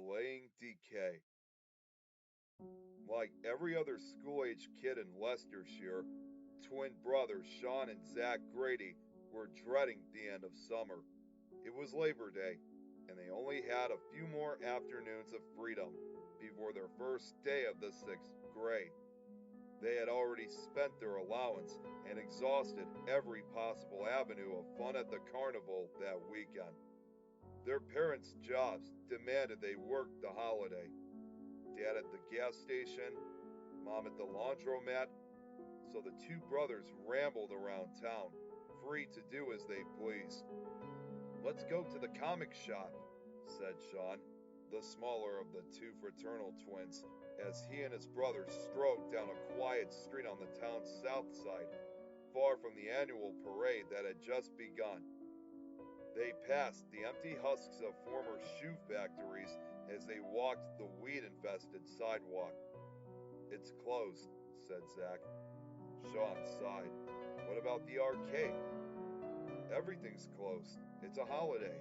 Slaying Decay. Like every other school-age kid in Leicestershire, twin brothers Sean and Zach Grady were dreading the end of summer. It was Labor Day, and they only had a few more afternoons of freedom before their first day of the sixth grade. They had already spent their allowance and exhausted every possible avenue of fun at the carnival that weekend. Their parents' jobs demanded they work the holiday. Dad at the gas station, Mom at the laundromat, so the two brothers rambled around town, free to do as they pleased. "Let's go to the comic shop," said Sean, the smaller of the two fraternal twins, as he and his brother strode down a quiet street on the town's south side, far from the annual parade that had just begun. They passed the empty husks of former shoe factories as they walked the weed-infested sidewalk. "It's closed," said Zach. Sean sighed. "What about the arcade?" "Everything's closed. It's a holiday,"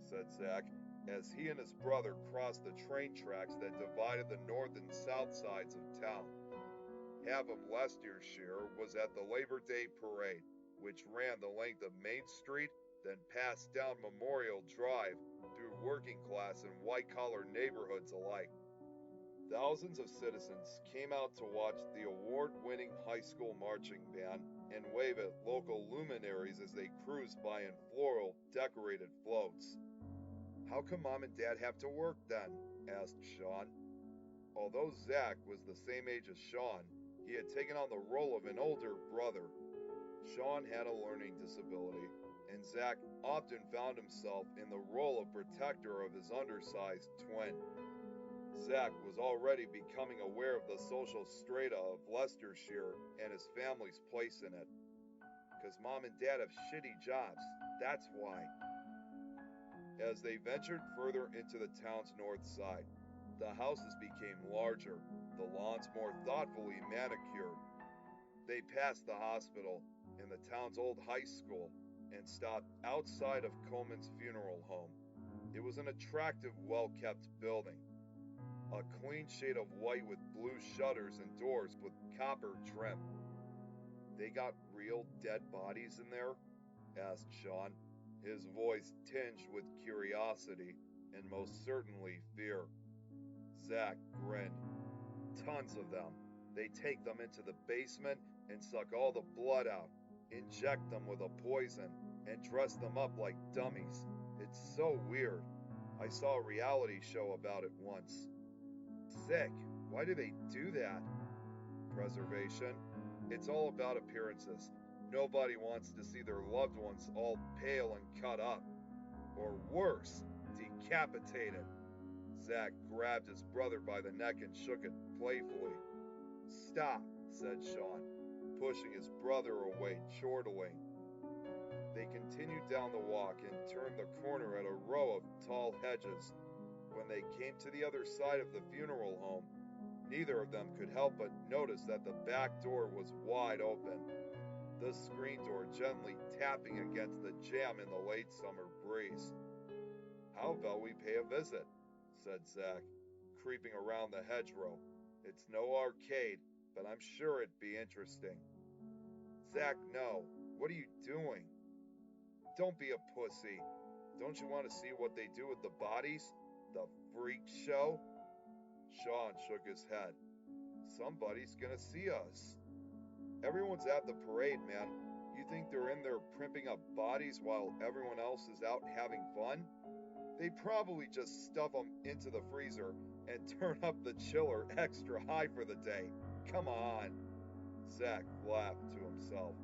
said Zach, as he and his brother crossed the train tracks that divided the north and south sides of town. Half of Leicestershire was at the Labor Day parade, which ran the length of Main Street, then passed down Memorial Drive through working class and white-collar neighborhoods alike. Thousands of citizens came out to watch the award-winning high school marching band and wave at local luminaries as they cruised by in floral, decorated floats. "How come Mom and Dad have to work then?" asked Sean. Although Zach was the same age as Sean, he had taken on the role of an older brother. Sean had a learning disability, and Zach often found himself in the role of protector of his undersized twin. Zach was already becoming aware of the social strata of Leicestershire and his family's place in it. "'Cause Mom and Dad have shitty jobs, that's why." As they ventured further into the town's north side, the houses became larger, the lawns more thoughtfully manicured. They passed the hospital and the town's old high school and stopped outside of Coleman's funeral home. It was an attractive, well-kept building. A clean shade of white with blue shutters and doors with copper trim. "They got real dead bodies in there?" asked Sean, his voice tinged with curiosity and most certainly fear. Zach grinned. "Tons of them. They take them into the basement and suck all the blood out, inject them with a poison, and dress them up like dummies. It's so weird. I saw a reality show about it once." "Sick. Why do they do that?" "Preservation. It's all about appearances. Nobody wants to see their loved ones all pale and cut up. Or worse, decapitated." Zach grabbed his brother by the neck and shook it playfully. "Stop," said Sean, pushing his brother away, chortling. They continued down the walk and turned the corner at a row of tall hedges. When they came to the other side of the funeral home, neither of them could help but notice that the back door was wide open, the screen door gently tapping against the jamb in the late summer breeze. "How about we pay a visit?" said Zach, creeping around the hedgerow. "It's no arcade, but I'm sure it'd be interesting." "Zach, no. What are you doing?" "Don't be a pussy. Don't you want to see what they do with the bodies? The freak show?" Sean shook his head. "Somebody's gonna see us." "Everyone's at the parade, man. You think they're in there primping up bodies while everyone else is out having fun? They probably just stuff them into the freezer and turn up the chiller extra high for the day. Come on." Zach laughed to himself.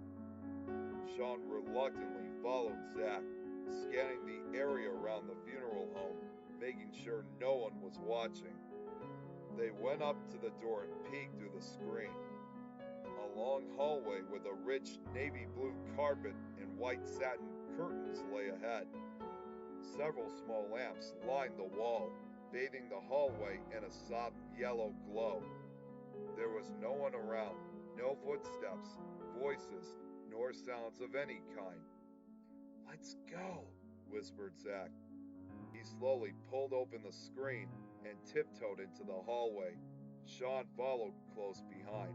Sean reluctantly followed Zach, scanning the area around the funeral home, making sure no one was watching. They went up to the door and peeked through the screen. A long hallway with a rich navy blue carpet and white satin curtains lay ahead. Several small lamps lined the wall, bathing the hallway in a soft yellow glow. There was no one around, no footsteps, voices, nor sounds of any kind. "Let's go," whispered Zach. He slowly pulled open the screen and tiptoed into the hallway. Sean followed close behind.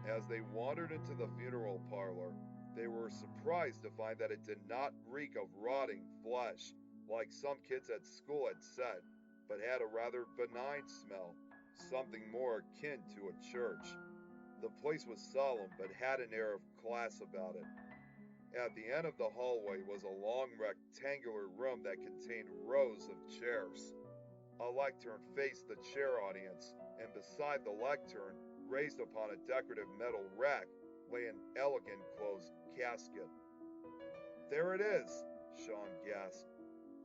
As they wandered into the funeral parlor, they were surprised to find that it did not reek of rotting flesh, like some kids at school had said, but had a rather benign smell, something more akin to a church. The place was solemn but had an air of class about it. At the end of the hallway was a long rectangular room that contained rows of chairs. A lectern faced the chair audience, and beside the lectern, raised upon a decorative metal rack, lay an elegant closed casket. There it is, Sean gasped.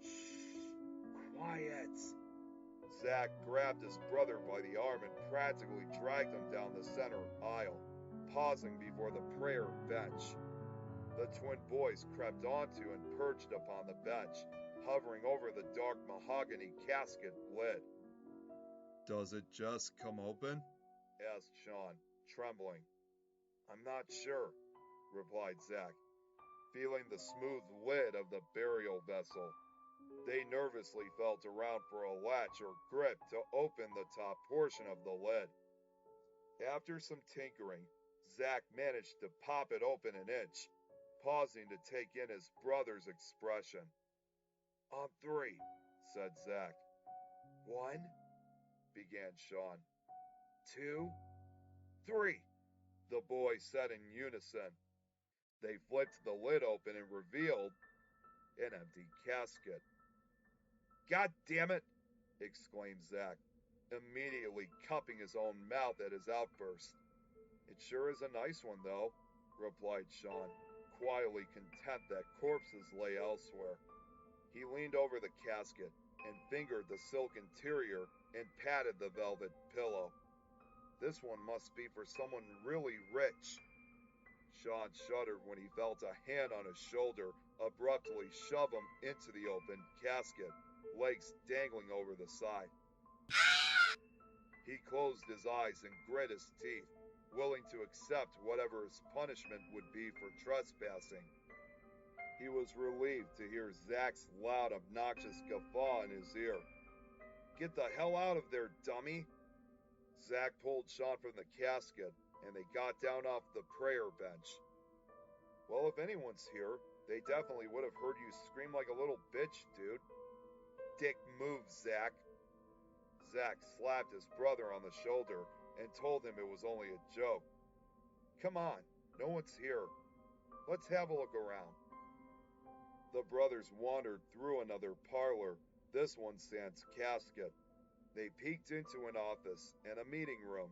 Shh, quiet. Zack grabbed his brother by the arm and practically dragged him down the center aisle, pausing before the prayer bench. The twin boys crept onto and perched upon the bench, hovering over the dark mahogany casket lid. Does it just come open? Asked Sean, trembling. I'm not sure, replied Zack, feeling the smooth lid of the burial vessel. They nervously felt around for a latch or grip to open the top portion of the lid. After some tinkering, Zack managed to pop it open an inch, pausing to take in his brother's expression. On three, said Zack. One, began Sean. Two, three, the boys said in unison. They flipped the lid open and revealed an empty casket. God damn it, exclaimed Zack, immediately cupping his own mouth at his outburst. It sure is a nice one, though, replied Sean, quietly content that corpses lay elsewhere. He leaned over the casket and fingered the silk interior and patted the velvet pillow. This one must be for someone really rich. Sean shuddered when he felt a hand on his shoulder abruptly shove him into the open casket, legs dangling over the side. He closed his eyes and grit his teeth, willing to accept whatever his punishment would be for trespassing. He was relieved to hear Zack's loud, obnoxious guffaw in his ear. Get the hell out of there, dummy! Zack pulled Sean from the casket, and they got down off the prayer bench. Well, if anyone's here, they definitely would have heard you scream like a little bitch, dude. Dick move, Zack. Zack slapped his brother on the shoulder and told him it was only a joke. Come on, no one's here. Let's have a look around. The brothers wandered through another parlor, this one sans casket. They peeked into an office and a meeting room,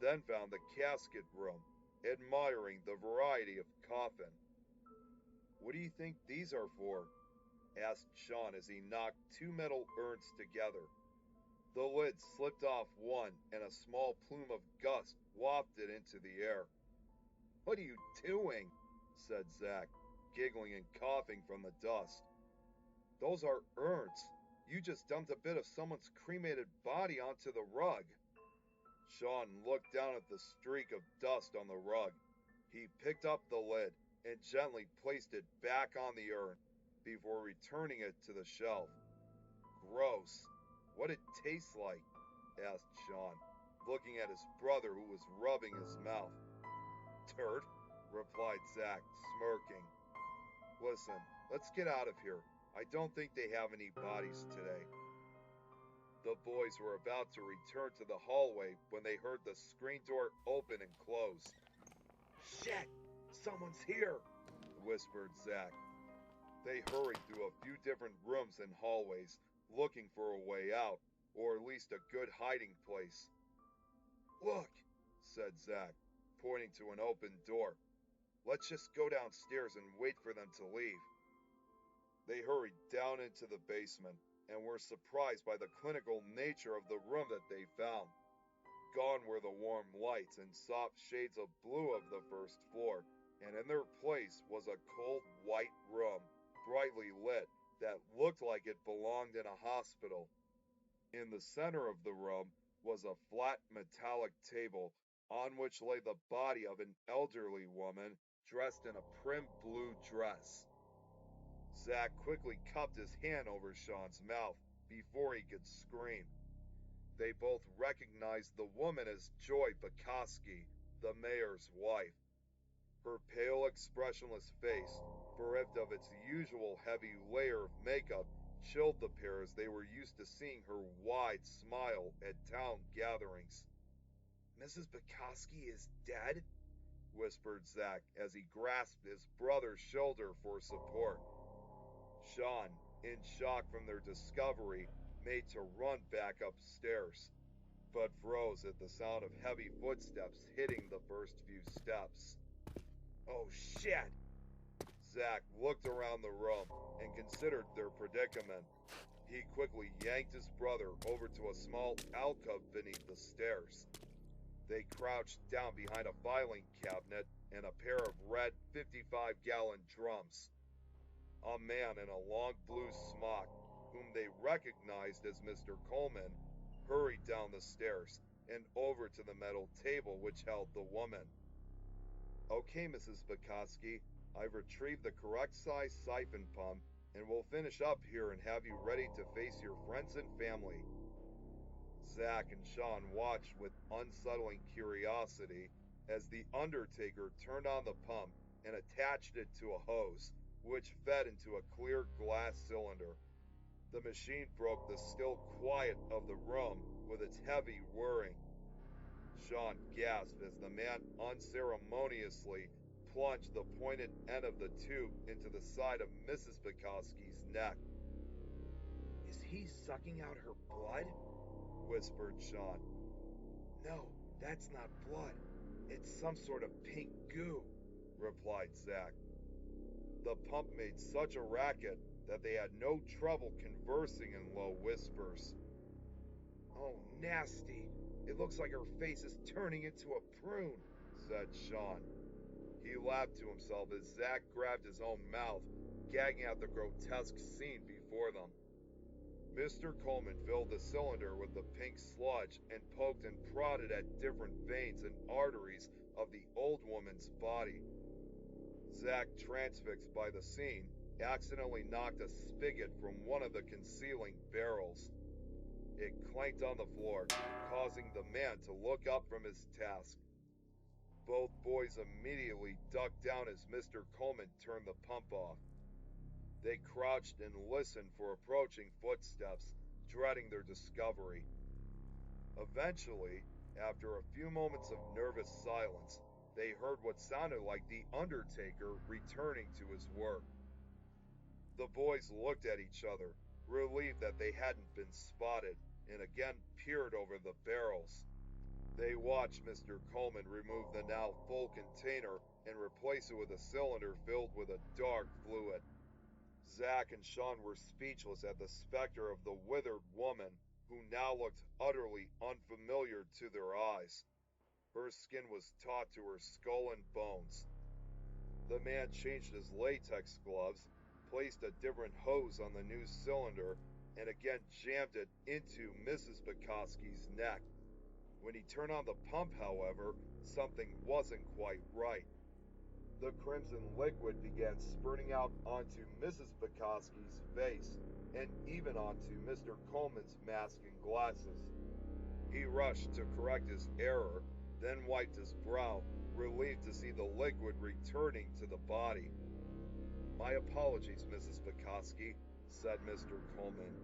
then found the casket room, admiring the variety of coffin. What do you think these are for? Asked Sean as he knocked two metal urns together. The lid slipped off one and a small plume of dust wafted into the air. What are you doing? Said Zack, giggling and coughing from the dust. Those are urns. You just dumped a bit of someone's cremated body onto the rug. Sean looked down at the streak of dust on the rug. He picked up the lid and gently placed it back on the urn before returning it to the shelf. Gross. What it tastes like? Asked Sean, looking at his brother who was rubbing his mouth. Turd, replied Zack, smirking. Listen, let's get out of here. I don't think they have any bodies today. The boys were about to return to the hallway when they heard the screen door open and close. Shit! Someone's here! Whispered Zack. They hurried through a few different rooms and hallways, looking for a way out, or at least a good hiding place. Look, said Zack, pointing to an open door. Let's just go downstairs and wait for them to leave. They hurried down into the basement and were surprised by the clinical nature of the room that they found. Gone were the warm lights and soft shades of blue of the first floor, and in their place was a cold white room, brightly lit, that looked like it belonged in a hospital. In the center of the room was a flat metallic table on which lay the body of an elderly woman dressed in a prim blue dress. Zach quickly cupped his hand over Sean's mouth before he could scream. They both recognized the woman as Joy Bukowski, the mayor's wife. Her pale, expressionless face, bereft of its usual heavy layer of makeup, chilled the pair as they were used to seeing her wide smile at town gatherings. "Mrs. Bukowski is dead?" whispered Zach as he grasped his brother's shoulder for support. Sean, in shock from their discovery, made to run back upstairs, but froze at the sound of heavy footsteps hitting the first few steps. "Oh shit!" Zach looked around the room and considered their predicament. He quickly yanked his brother over to a small alcove beneath the stairs. They crouched down behind a filing cabinet and a pair of red 55-gallon drums. A man in a long blue smock, whom they recognized as Mr. Coleman, hurried down the stairs and over to the metal table which held the woman. "Okay, Mrs. Bukowski, I've retrieved the correct size siphon pump and we'll finish up here and have you ready to face your friends and family." Zach and Sean watched with unsettling curiosity as the undertaker turned on the pump and attached it to a hose, which fed into a clear glass cylinder. The machine broke the still quiet of the room with its heavy whirring. Sean gasped as the man unceremoniously plunged the pointed end of the tube into the side of Mrs. Bukowski's neck. "Is he sucking out her blood?" whispered Sean. "No, that's not blood. It's some sort of pink goo," replied Zach. The pump made such a racket that they had no trouble conversing in low whispers. "Oh, nasty. It looks like her face is turning into a prune," said Sean. He laughed to himself as Zach grabbed his own mouth, gagging at the grotesque scene before them. Mr. Coleman filled the cylinder with the pink sludge and poked and prodded at different veins and arteries of the old woman's body. Zach, transfixed by the scene, accidentally knocked a spigot from one of the concealing barrels. It clanked on the floor, causing the man to look up from his task. Both boys immediately ducked down as Mr. Coleman turned the pump off. They crouched and listened for approaching footsteps, dreading their discovery. Eventually, after a few moments of nervous silence, they heard what sounded like the undertaker returning to his work. The boys looked at each other, relieved that they hadn't been spotted, and again peered over the barrels. They watched Mr. Coleman remove the now full container and replace it with a cylinder filled with a dark fluid. Zach and Sean were speechless at the specter of the withered woman, who now looked utterly unfamiliar to their eyes. Her skin was taut to her skull and bones. The man changed his latex gloves, placed a different hose on the new cylinder, and again jammed it into Mrs. Bukowski's neck. When he turned on the pump, however, something wasn't quite right. The crimson liquid began spurting out onto Mrs. Bukowski's face and even onto Mr. Coleman's mask and glasses. He rushed to correct his error, then wiped his brow, relieved to see the liquid returning to the body. "My apologies, Mrs. Bukowski," said Mr. Coleman.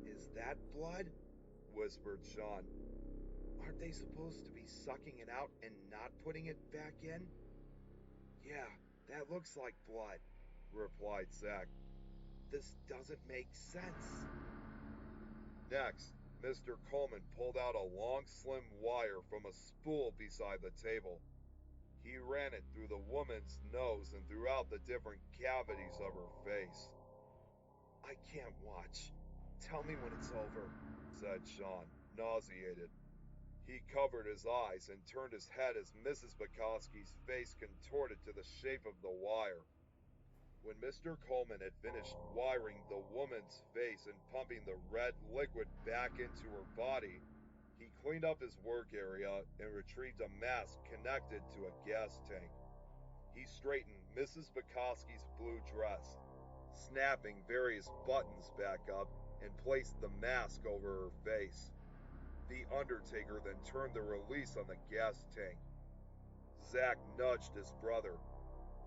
"Is that blood?" whispered Sean. "Aren't they supposed to be sucking it out and not putting it back in?" "Yeah, that looks like blood," replied Zach. "This doesn't make sense." Next, Mr. Coleman pulled out a long, slim wire from a spool beside the table. He ran it through the woman's nose and throughout the different cavities of her face. "I can't watch. Tell me when it's over," said Sean, nauseated. He covered his eyes and turned his head as Mrs. Bukowski's face contorted to the shape of the wire. When Mr. Coleman had finished wiring the woman's face and pumping the red liquid back into her body, he cleaned up his work area and retrieved a mask connected to a gas tank. He straightened Mrs. Bukowski's blue dress. snapping various buttons back up, and placed the mask over her face. The Undertaker then turned the release on the gas tank. Zack nudged his brother.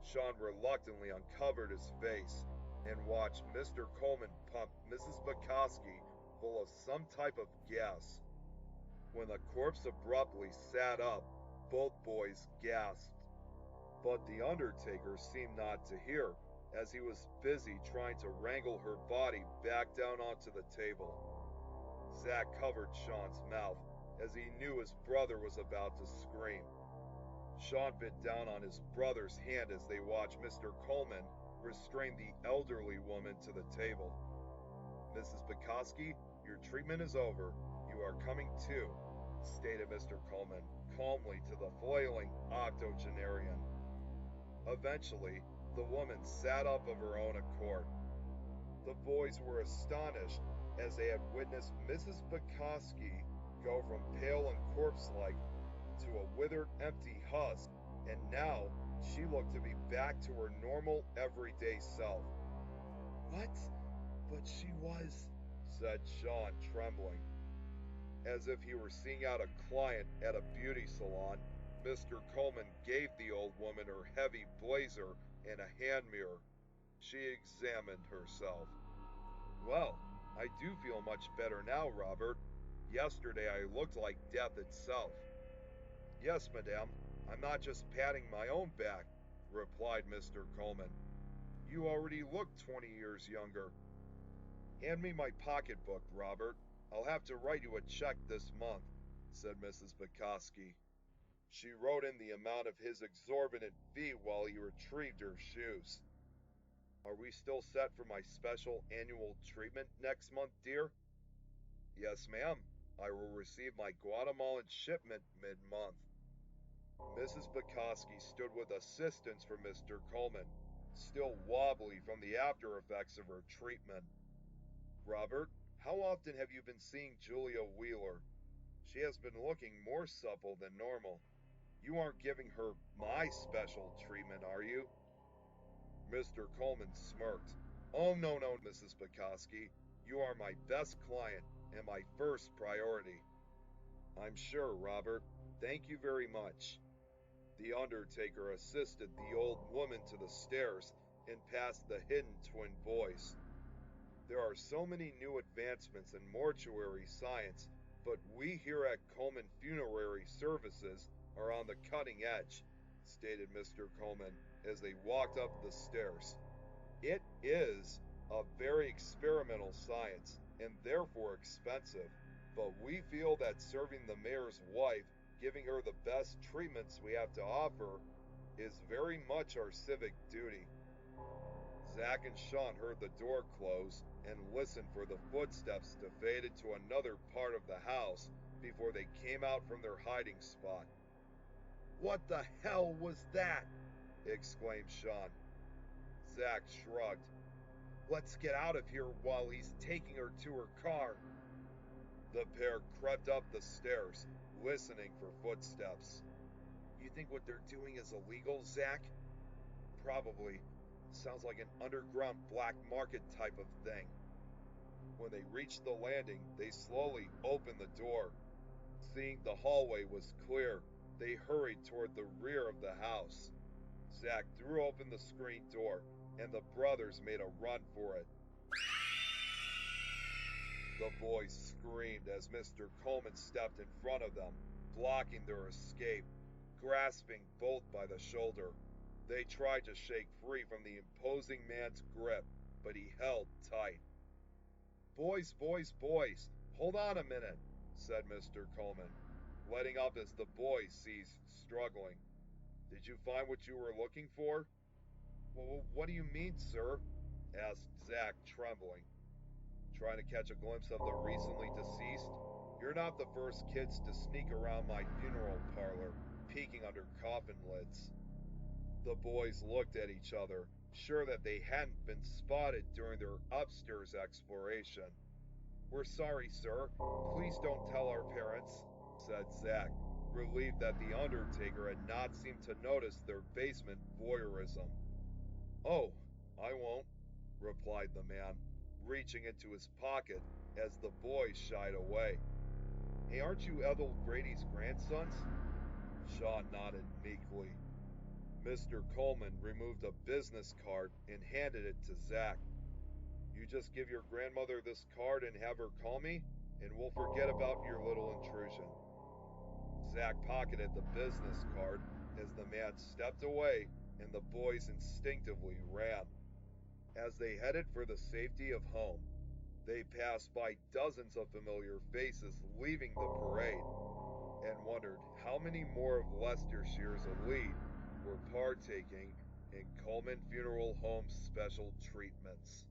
Sean reluctantly uncovered his face and watched Mr. Coleman pump Mrs. Bukowski full of some type of gas. When the corpse abruptly sat up, both boys gasped. But the Undertaker seemed not to hear, as he was busy trying to wrangle her body back down onto the table. Zack covered Sean's mouth, as he knew his brother was about to scream. Sean bit down on his brother's hand as they watched Mr. Coleman restrain the elderly woman to the table. "Mrs. Bukowski, your treatment is over. You are coming to," stated Mr. Coleman calmly to the flailing octogenarian. Eventually, the woman sat up of her own accord. The boys were astonished, as they had witnessed Mrs. Bukowski go from pale and corpse-like to a withered, empty husk, and now she looked to be back to her normal, everyday self. "What? But she was," said Sean, trembling. As if he were seeing out a client at a beauty salon, Mr. Coleman gave the old woman her heavy blazer and a hand mirror. She examined herself. "Well, I do feel much better now, Robert. Yesterday I looked like death itself." "Yes, madame, I'm not just patting my own back," replied Mr. Coleman. "You already look 20 years younger." "Hand me my pocketbook, Robert. I'll have to write you a check this month," said Mrs. Bukowski. She wrote in the amount of his exorbitant fee while he retrieved her shoes. "Are we still set for my special annual treatment next month, dear?" "Yes, ma'am. I will receive my Guatemalan shipment mid-month." Mrs. Bukowski stood with assistance from Mr. Coleman, still wobbly from the after effects of her treatment. "Robert, how often have you been seeing Julia Wheeler? She has been looking more supple than normal. You aren't giving her my special treatment, are you?" Mr. Coleman smirked. "Oh, no, Mrs. Bukowski. You are my best client and my first priority." "I'm sure, Robert. Thank you very much." The Undertaker assisted the old woman to the stairs and past the hidden twin boys. "There are so many new advancements in mortuary science, but we here at Coleman Funerary Services are on the cutting edge," stated Mr. Coleman as they walked up the stairs. "It is a very experimental science and therefore expensive, but we feel that serving the mayor's wife, giving her the best treatments we have to offer, is very much our civic duty." Zack and Sean heard the door close and listened for the footsteps to fade into another part of the house before they came out from their hiding spot. "What the hell was that?" exclaimed Sean. Zack shrugged. "Let's get out of here while he's taking her to her car." The pair crept up the stairs, listening for footsteps. "You think what they're doing is illegal, Zack?" "Probably. Sounds like an underground black market type of thing." When they reached the landing, they slowly opened the door. Seeing the hallway was clear, they hurried toward the rear of the house. Zack threw open the screen door, and the brothers made a run for it. The boys screamed as Mr. Coleman stepped in front of them, blocking their escape, grasping both by the shoulder. They tried to shake free from the imposing man's grip, but he held tight. Boys, hold on a minute," said Mr. Coleman, letting up as the boys ceased struggling. "Did you find what you were looking for?" "Well, what do you mean, sir?" asked Zack, trembling. "Trying to catch a glimpse of the recently deceased? You're not the first kids to sneak around my funeral parlor, peeking under coffin lids." The boys looked at each other, sure that they hadn't been spotted during their upstairs exploration. "We're sorry, sir. Please don't tell our parents," said Zack, relieved that the Undertaker had not seemed to notice their basement voyeurism. "Oh, I won't," replied the man, reaching into his pocket as the boy shied away. Hey, aren't you Ethel Grady's grandsons? Sean nodded meekly. Mr. Coleman removed a business card and handed it to Zach. You just give your grandmother this card and have her call me, and we'll forget about your little intrusion. Zach pocketed the business card as the man stepped away and the boys instinctively ran. As they headed for the safety of home, they passed by dozens of familiar faces leaving the parade and wondered how many more of Leicestershire's elite were partaking in Coleman Funeral Home's special treatments.